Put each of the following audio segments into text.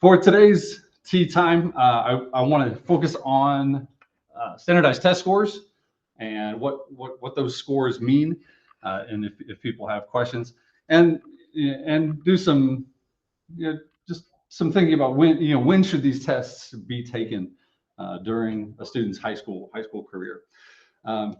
For today's tea time, I want to focus on standardized test scores and what those scores mean, and if people have questions, and do some just some thinking about when should these tests be taken during a student's high school career. Um,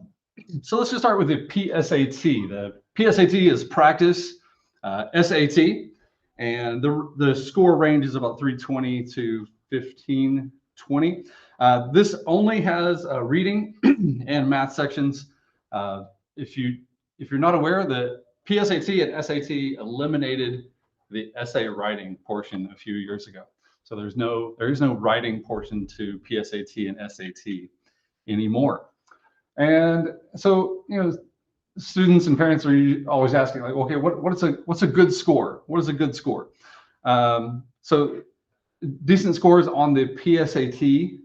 so let's just start with the PSAT. The PSAT is practice SAT. And the score range is about 320 to 1520. This only has reading and math sections. If you're not aware, the PSAT and SAT eliminated the essay writing portion a few years ago. So there is no writing portion to PSAT and SAT anymore. And so students and parents are always asking, like, okay, what's a good score? What is a good score? So decent scores on the PSAT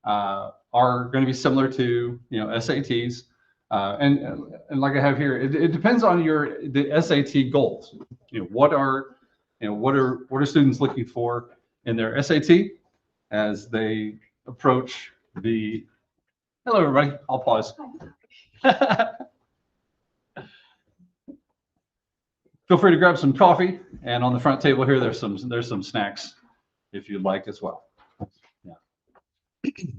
are going to be similar to SATs, and like I have here, it depends on the SAT goals. What are students looking for in their SAT as they approach the. Hello, everybody. I'll pause. Feel free to grab some coffee, and on the front table here, there's some snacks if you'd like as well. Yeah. Okay.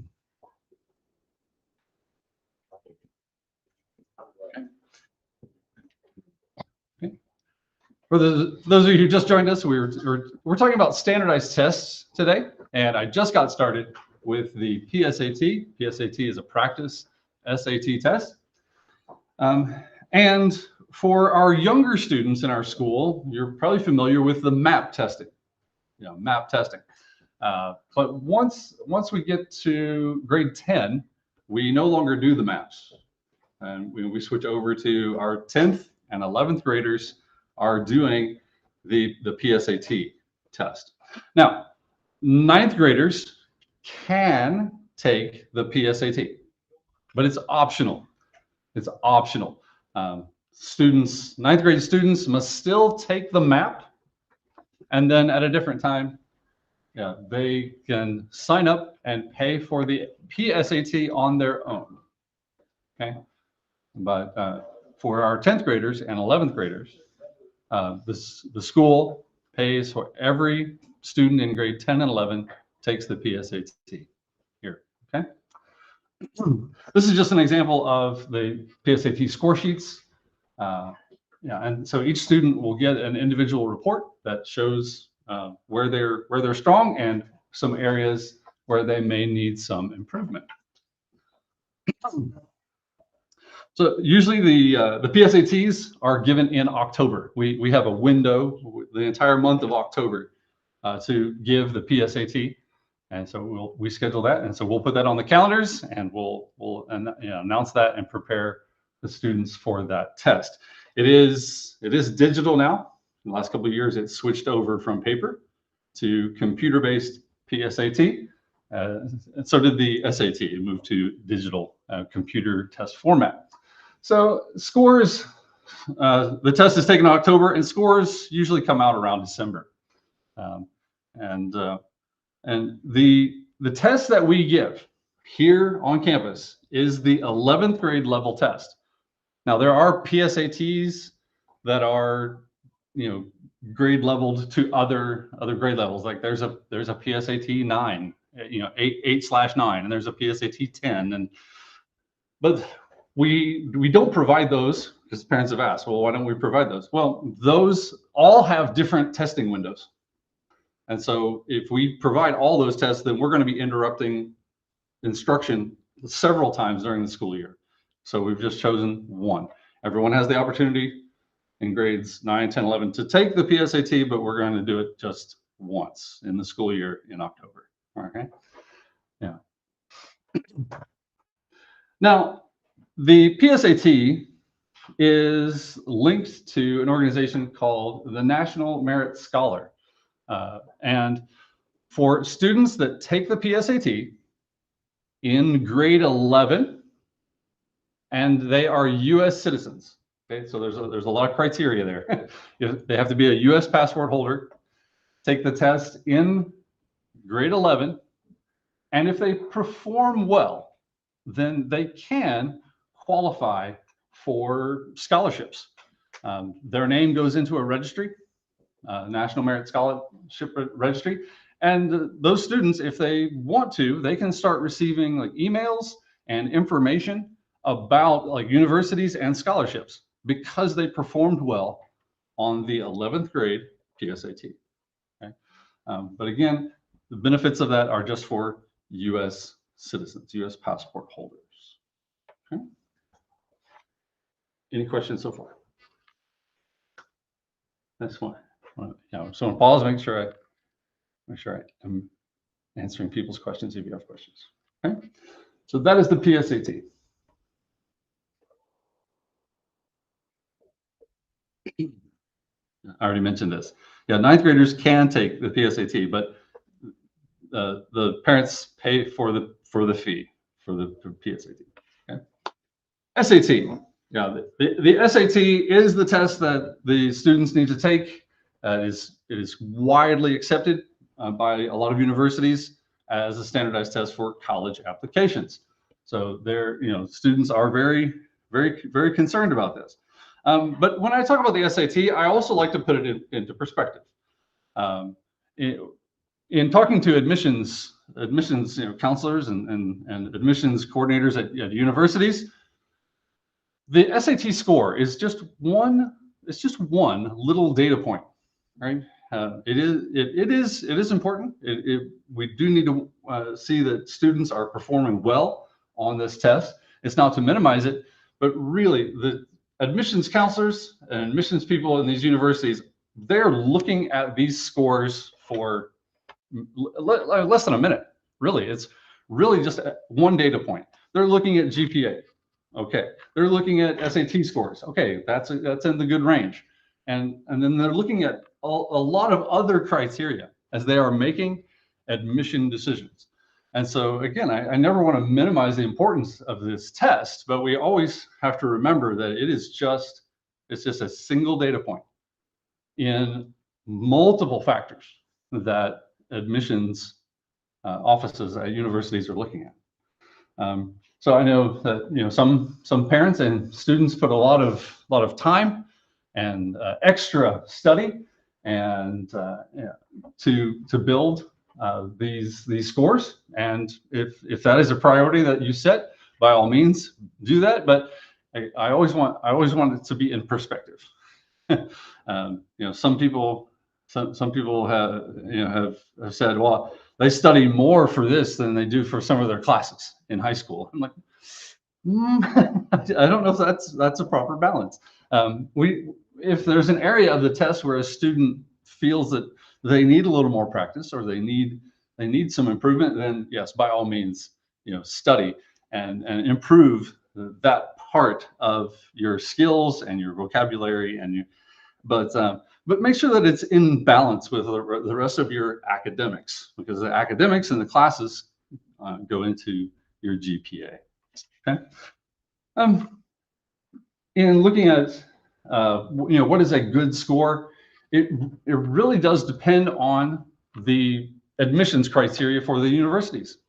For those of you who just joined us, we're talking about standardized tests today, and I just got started with the PSAT. PSAT is a practice SAT test, and for our younger students in our school, you're probably familiar with the MAP testing. MAP testing. But once we get to grade 10, we no longer do the MAPs, and we switch over to our 10th and 11th graders are doing the PSAT test. Now, 9th graders can take the PSAT, but it's optional. It's optional. Students, 9th grade students must still take the MAP, and then at a different time, they can sign up and pay for the PSAT on their own. Okay, but for our 10th graders and 11th graders, the school pays for every student in grade 10 and 11 takes the PSAT here. Okay, this is just an example of the PSAT score sheets. And so each student will get an individual report that shows where they're strong and some areas where they may need some improvement. So usually the PSATs are given in October. We have a window, the entire month of October, to give the PSAT, and so we schedule that, and so we'll put that on the calendars, and we'll announce that and prepare the students for that test. It is digital now. In the last couple of years, it switched over from paper to computer-based PSAT. And so did the SAT. It moved to digital computer test format. So scores, the test is taken in October, and scores usually come out around December. And the test that we give here on campus is the 11th grade level test. Now, there are PSATs that are, grade leveled to other grade levels. Like there's a PSAT 9, 8/9, and there's a PSAT 10, but we don't provide those because parents have asked, well, why don't we provide those? Well, those all have different testing windows, and so if we provide all those tests, then we're going to be interrupting instruction several times during the school year. So we've just chosen one. Everyone has the opportunity in grades 9, 10, 11 to take the PSAT, but we're going to do it just once in the school year in October. Okay. Yeah. Now, the PSAT is linked to an organization called the National Merit Scholar. And for students that take the PSAT in grade 11, and they are U.S. citizens. Okay, so there's a lot of criteria there. They have to be a U.S. passport holder, take the test in grade 11, and if they perform well, then they can qualify for scholarships. Their name goes into a registry, National Merit Scholarship Registry, and those students, if they want to, they can start receiving like emails and information about like universities and scholarships because they performed well on the 11th grade PSAT. Okay? But again, the benefits of that are just for U.S. citizens, U.S. passport holders. Okay? Any questions so far? That's one. Yeah, so pause, make sure I'm answering people's questions if you have questions. Okay, so that is the PSAT. I already mentioned this. Yeah, ninth graders can take the PSAT, but the parents pay for the fee for the PSAT. Okay, SAT. Yeah, the SAT is the test that the students need to take. It is widely accepted by a lot of universities as a standardized test for college applications. So students are very, very, very concerned about this. But when I talk about the SAT, I also like to put it into perspective. In talking to admissions counselors and admissions coordinators at universities, the SAT score is just one. It's just one little data point, right? It is important. We do need to see that students are performing well on this test. It's not to minimize it, but really the admissions counselors and admissions people in these universities, they're looking at these scores for less than a minute. Really, it's really just one data point. They're looking at GPA. Okay, they're looking at SAT scores. Okay, that's in the good range, and then they're looking at a lot of other criteria as they are making admission decisions. And so again, I never want to minimize the importance of this test, but we always have to remember that it's just a single data point in multiple factors that admissions offices at universities are looking at. So I know that some parents and students put a lot of time and extra study and to build these scores. And if that is a priority that you set, by all means do that. But I always want it to be in perspective. Some people have said, well, they study more for this than they do for some of their classes in high school. I'm like, I don't know if that's a proper balance. If there's an area of the test where a student feels that they need a little more practice or they need some improvement, then yes, by all means, study and improve that part of your skills and your vocabulary but make sure that it's in balance with the rest of your academics, because the academics and the classes go into your GPA. Okay. In looking at what is a good score, it really does depend on the admissions criteria for the universities.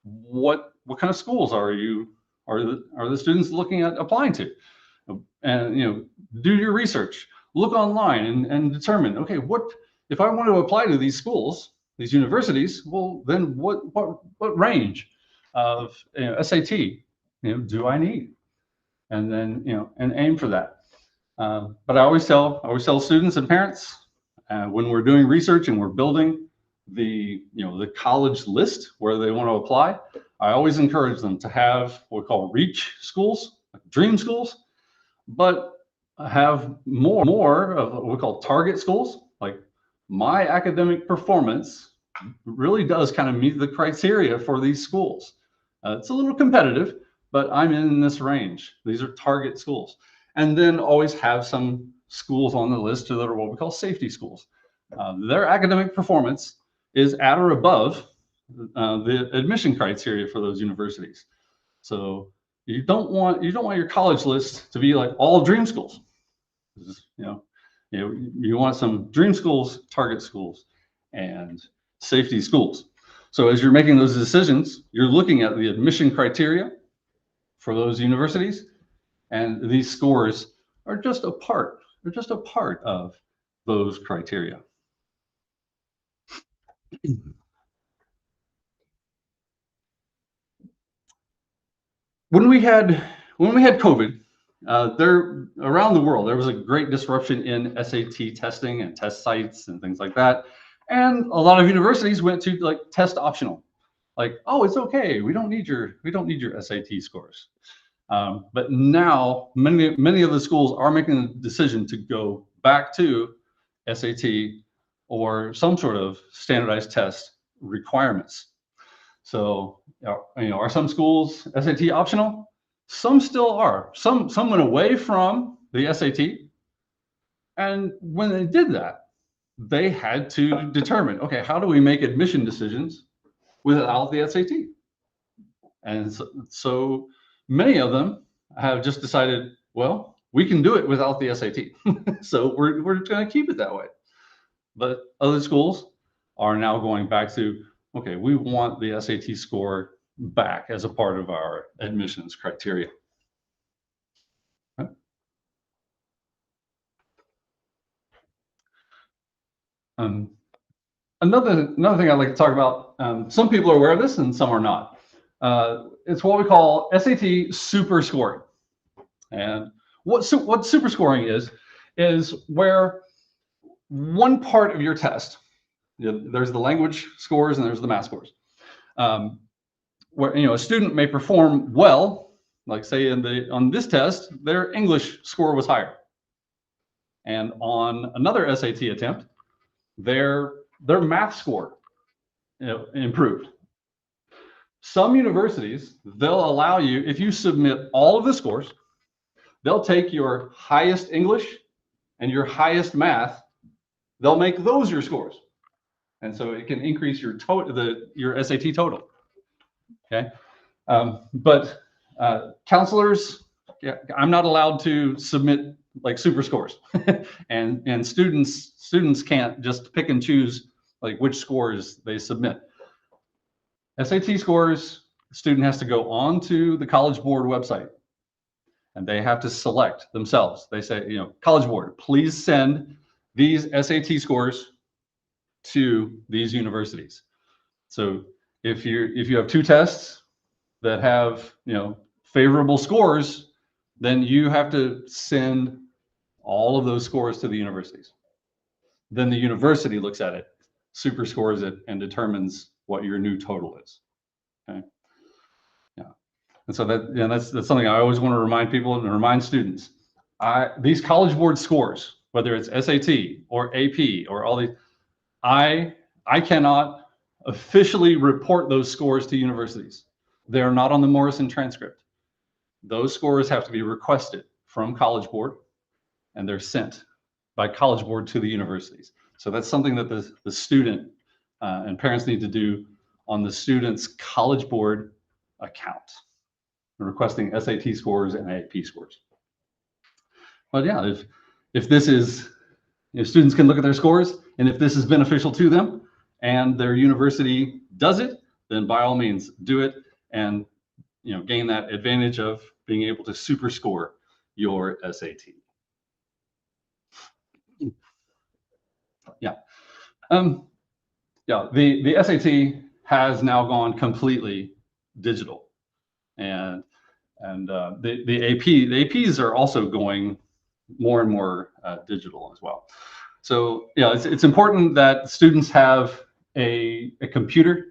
What kind of schools are the students looking at applying to? And do your research. Look online and determine, okay, what if I want to apply to these schools, these universities? Well, then what range of SAT do I need? And then and aim for that. But I always tell students and parents when we're doing research and we're building the college list where they want to apply, I always encourage them to have what we call reach schools, like dream schools, but have more of what we call target schools. Like my academic performance really does kind of meet the criteria for these schools. It's a little competitive, but I'm in this range. These are target schools. And then always have some schools on the list that are what we call safety schools. Their academic performance is at or above the admission criteria for those universities. So you don't want your college list to be like all dream schools. You want some dream schools, target schools, and safety schools. So as you're making those decisions, you're looking at the admission criteria for those universities, and these scores are just a part. They're just a part of those criteria. When we had COVID, there around the world there was a great disruption in SAT testing and test sites and things like that, and a lot of universities went to like test optional, like, oh, it's okay, we don't need your SAT scores. But now many of the schools are making the decision to go back to SAT or some sort of standardized test requirements. So, are some schools SAT optional? Some still are. Some went away from the SAT, and when they did that, they had to determine, okay, how do we make admission decisions without the SAT? And so many of them have just decided, well, we can do it without the SAT. So we're going to keep it that way. But other schools are now going back to, okay, we want the SAT score back as a part of our admissions criteria. Um, another thing I'd like to talk about, some people are aware of this and some are not. It's what we call SAT super scoring. And what super scoring is where one part of your test, there's the language scores and there's the math scores, where a student may perform well, like say on this test, their English score was higher, and on another SAT attempt, their math score improved. Some universities, they'll allow you, if you submit all of the scores, they'll take your highest English and your highest math, they'll make those your scores. And so it can increase your your SAT total. Okay. But counselors, I'm not allowed to submit like super scores, and students can't just pick and choose like which scores they submit. SAT scores, the student has to go on to the College Board website, and they have to select themselves. They say, College Board, please send these SAT scores to these universities. So if you have two tests that have favorable scores, then you have to send all of those scores to the universities. Then the university looks at it, super scores it, and determines what your new total is. Okay. Yeah. And so that's something I always want to remind people and remind students. These College Board scores, whether it's SAT or AP or all these, I cannot officially report those scores to universities. They're not on the Morrison transcript. Those scores have to be requested from College Board, and they're sent by College Board to the universities. So that's something that the student and parents need to do on the student's College Board account, requesting SAT scores and AP scores. But yeah, if students can look at their scores, and if this is beneficial to them and their university does it, then by all means do it, and gain that advantage of being able to super score your SAT. Yeah. The SAT has now gone completely digital, and the APs are also going more and more digital as well. So it's important that students have a computer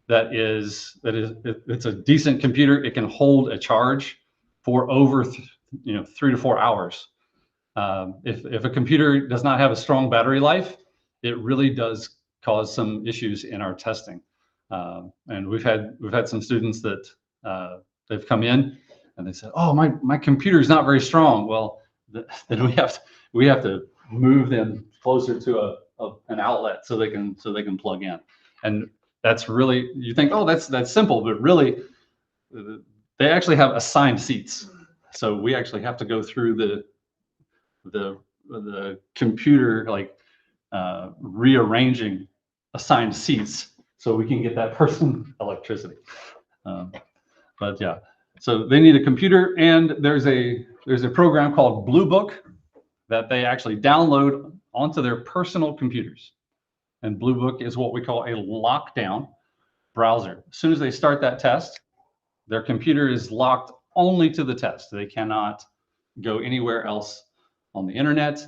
it's a decent computer. It can hold a charge for over 3 to 4 hours. If a computer does not have a strong battery life, it really does cause some issues in our testing. And we've had some students that they've come in and they said, "Oh, my computer is not very strong." Well, then we have to move them closer to an outlet so they can plug in. And that's really, you think, oh, that's simple, but really they actually have assigned seats. So we actually have to go through the computer, like rearranging assigned seats so we can get that person electricity. But yeah, so they need a computer, and there's a program called Blue Book that they actually download onto their personal computers. And Blue Book is what we call a lockdown browser. As soon as they start that test, their computer is locked only to the test. They cannot go anywhere else on the internet.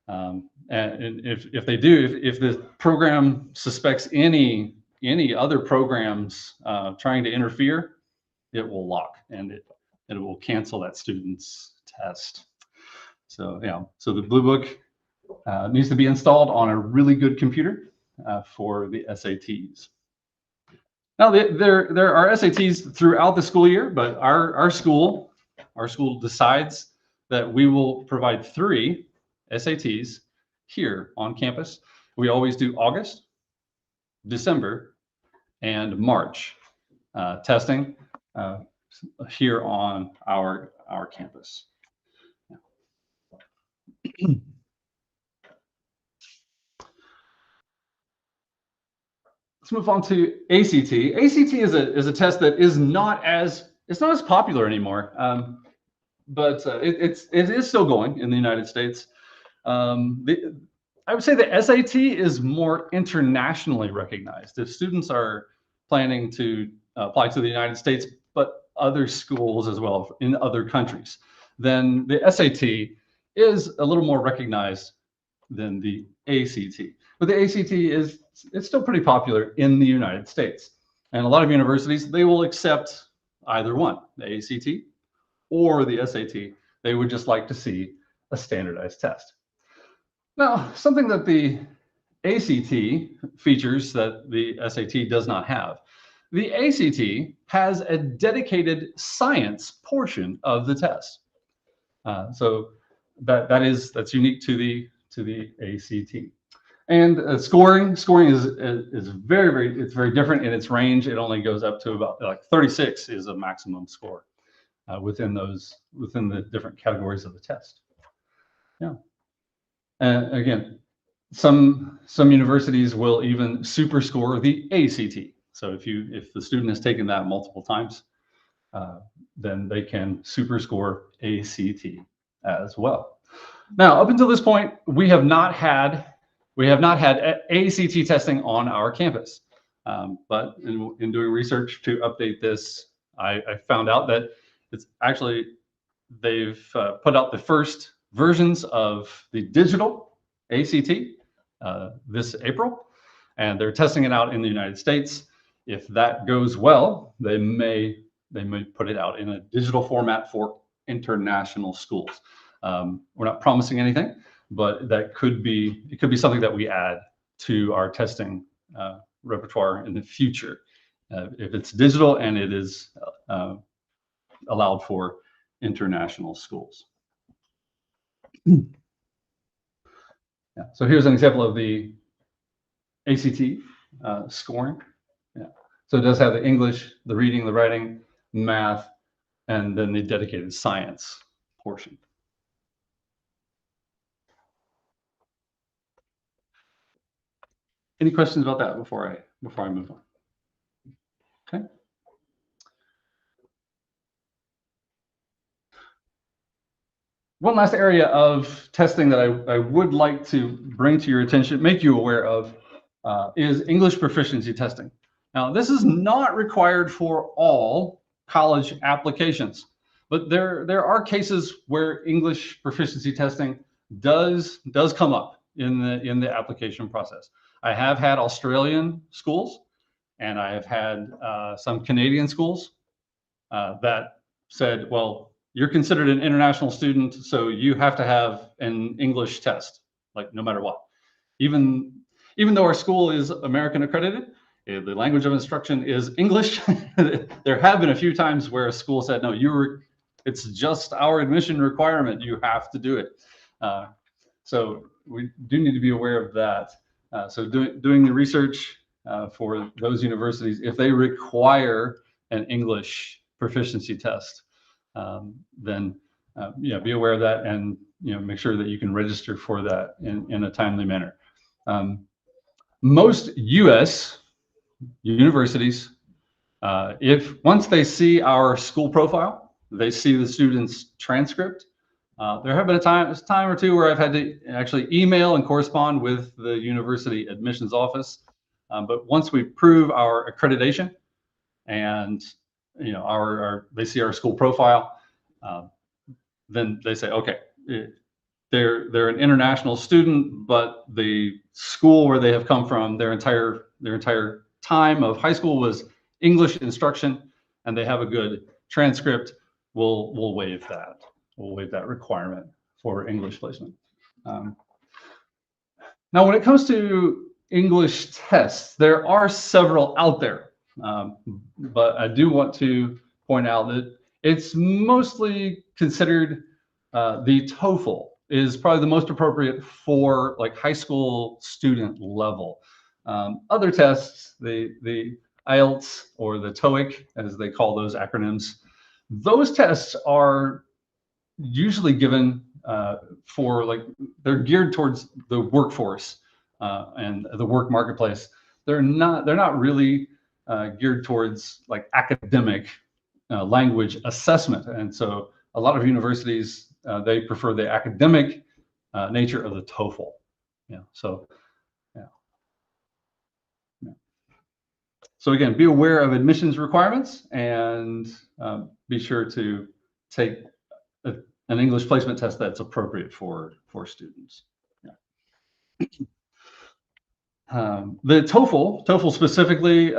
And if they do, if the program suspects any other programs trying to interfere, it will lock, and it will cancel that student's test. So yeah, so the Blue Book needs to be installed on a really good computer for the SATs. Now there are SATs throughout the school year, but our school decides that we will provide 3 SATs here on campus. We always do August, December, and March testing here on our campus. Let's move on to ACT. ACT is a test that is not as popular anymore, but it is still going in the United States. I would say the SAT is more internationally recognized. If students are planning to apply to the United States, but other schools as well in other countries, then the SAT is a little more recognized than the ACT. But the ACT it's still pretty popular in the United States. And a lot of universities, they will accept either one, the ACT or the SAT. They would just like to see a standardized test. Now, something that the ACT features that the SAT does not have. The ACT has a dedicated science portion of the test. So that's unique to the ACT. And scoring is very different in its range. It only goes up to about like 36 is a maximum score within the different categories of the test. Yeah. And again, some universities will even super score the ACT. So if the student has taken that multiple times, then they can super score ACT as well. Now, up until this point, we have not had ACT testing on our campus. But in doing research to update this, I found out that it's actually they've put out the first versions of the digital ACT this April, and they're testing it out in the United States. If that goes well, they may put it out in a digital format for international schools. We're not promising anything, but it could be something that we add to our testing repertoire in the future. If it's digital and it is allowed for international schools. Yeah. So here's an example of the ACT scoring. Yeah. So it does have the English, the reading, the writing, math, and then the dedicated science portion. Any questions about that before I move on? Okay. One last area of testing that I would like to bring to your attention, make you aware of, is English proficiency testing. Now, this is not required for all college applications, but there are cases where English proficiency testing does come up in the application process. I have had Australian schools, and I have had some Canadian schools that said, well, you're considered an international student, so you have to have an English test, like no matter what. Even though our school is American accredited, the language of instruction is English. There have been a few times where a school said, no, it's just our admission requirement. You have to do it. So we do need to be aware of that. So doing the research for those universities, if they require an English proficiency test, then be aware of that, and make sure that you can register for that in a timely manner. Most U.S. universities, if once they see our school profile, they see the student's transcript. There have been a time or two where I've had to actually email and correspond with the university admissions office. But once we prove our accreditation and they see our school profile, then they say, okay, they're an international student, but the school where they have come from, their entire time of high school was English instruction, and they have a good transcript. We'll waive that. We'll waive that requirement for English placement. Now, when it comes to English tests, there are several out there, but I do want to point out that it's mostly considered the TOEFL is probably the most appropriate for like high school student level. Other tests, the IELTS or the TOEIC, as they call those acronyms, those tests are usually given for they're geared towards the workforce and the work marketplace. They're not really geared towards like academic language assessment, and so a lot of universities they prefer the academic nature of the TOEFL. So again, be aware of admissions requirements and be sure to take an English placement test that's appropriate for students. The TOEFL specifically,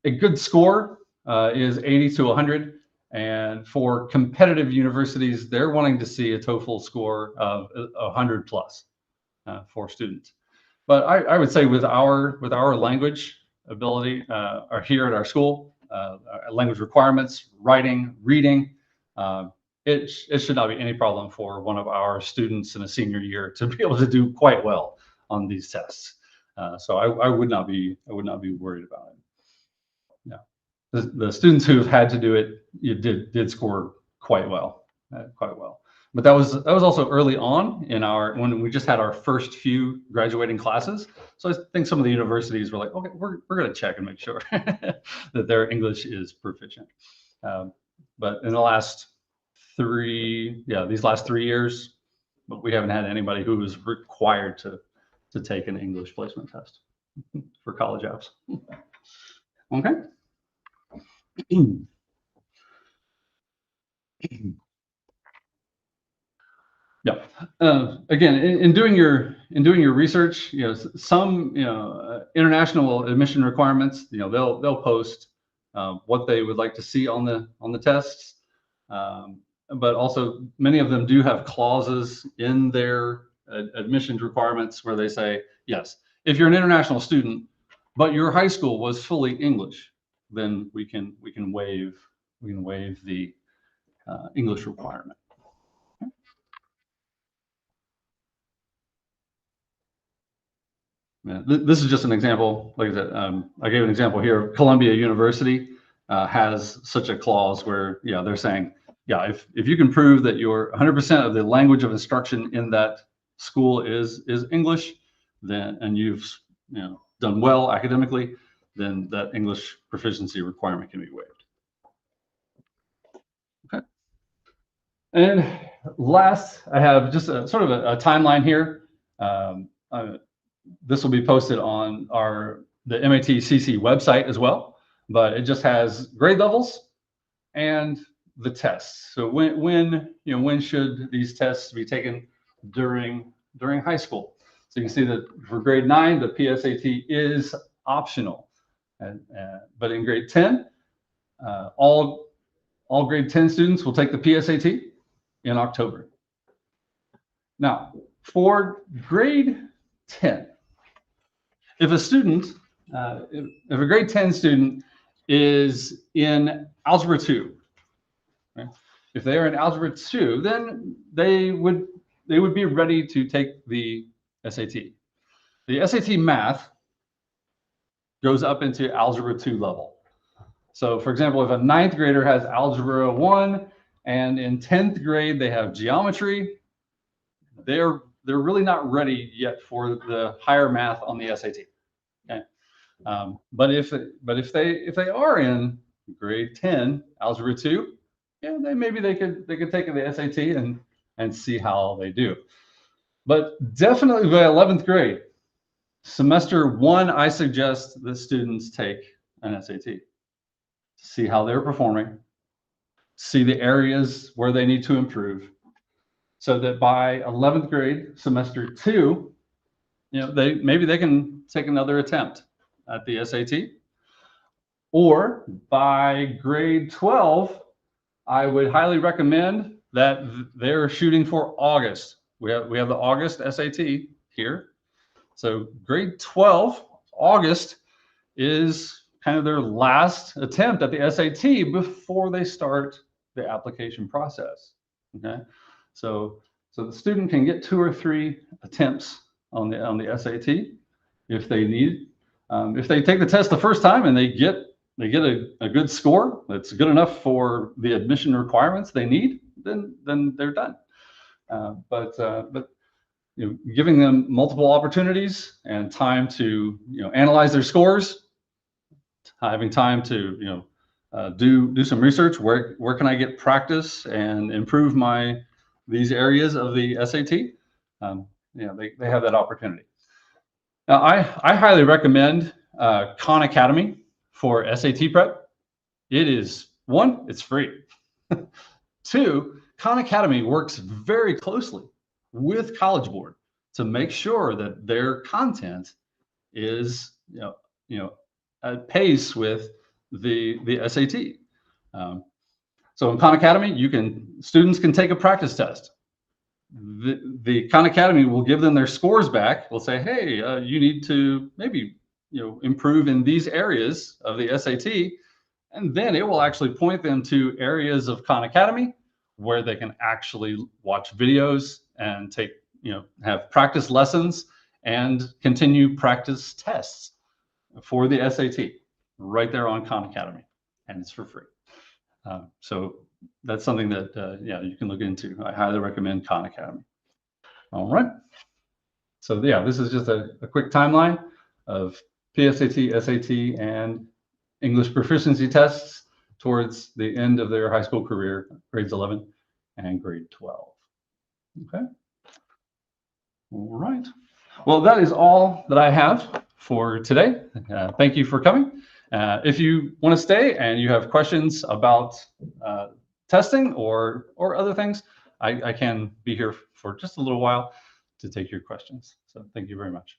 a good score is 80 to 100. And for competitive universities, they're wanting to see a TOEFL score of 100 plus for students. But I would say with our language ability are here at our school, language requirements, writing, reading, it should not be any problem for one of our students in a senior year to be able to do quite well on these tests. So I would not be worried about it. Yeah. The students who have had to do it, did score quite well. But that was also early on in when we just had our first few graduating classes. So I think some of the universities were like, okay, we're going to check and make sure that their English is proficient. But in the last these last 3 years, we haven't had anybody who was required to take an English placement test for college apps. Okay. Yeah. Again, in doing your research, some international admission requirements, they'll post what they would like to see on the tests, but also many of them do have clauses in their admissions requirements where they say, yes, if you're an international student, but your high school was fully English, then we can waive the English requirement. Yeah, this is just an example. Like I said, I gave an example here. Columbia University has such a clause where, they're saying, if you can prove that your 100% of the language of instruction in that school is English, then and you've done well academically, then that English proficiency requirement can be waived. Okay. And last, I have just a sort of a timeline here. This will be posted on the MAT-CC website as well, but it just has grade levels and the tests. So when should these tests be taken during high school? So you can see that for grade 9, the PSAT is optional, but in grade 10, all grade 10 students will take the PSAT in October. Now, for grade 10, if a student, if a grade 10 student is in Algebra 2, right? If they are in Algebra 2, then they would be ready to take the SAT. The SAT math goes up into Algebra 2 level. So for example, if a 9th grader has Algebra 1 and in 10th grade they have geometry, they're they're really not ready yet for the higher math on the SAT. Okay, but if they are in grade 10 algebra 2, yeah, maybe they could take the SAT and see how they do. But definitely by 11th grade, semester 1, I suggest the students take an SAT to see how they're performing, see the areas where they need to improve, so that by 11th grade, semester 2, maybe they can take another attempt at the SAT. Or by grade 12, I would highly recommend that they're shooting for August. We have the August SAT here. So grade 12, August is kind of their last attempt at the SAT before they start the application process. Okay, so the student can get 2 or 3 attempts on the SAT if they need. If they take the test the first time and they get a good score that's good enough for the admission requirements they need, then they're done. But giving them multiple opportunities and time to analyze their scores, having time to do some research. Where can I get practice and improve these areas of the SAT? They have that opportunity. Now, I highly recommend Khan Academy for SAT prep. It is, 1, it's free. 2, Khan Academy works very closely with College Board to make sure that their content is at pace with the SAT. So in Khan Academy, students can take a practice test. The Khan Academy will give them their scores back. We'll say, hey, you need to maybe improve in these areas of the SAT, and then it will actually point them to areas of Khan Academy where they can actually watch videos and have practice lessons and continue practice tests for the SAT right there on Khan Academy, and it's for free. So that's something that you can look into. I highly recommend Khan Academy. All right. So yeah, this is just a quick timeline of PSAT, SAT, and English proficiency tests towards the end of their high school career, grades 11 and grade 12. Okay. All right. Well, that is all that I have for today. Thank you for coming. If you want to stay and you have questions about testing or other things, I can be here for just a little while to take your questions. So thank you very much.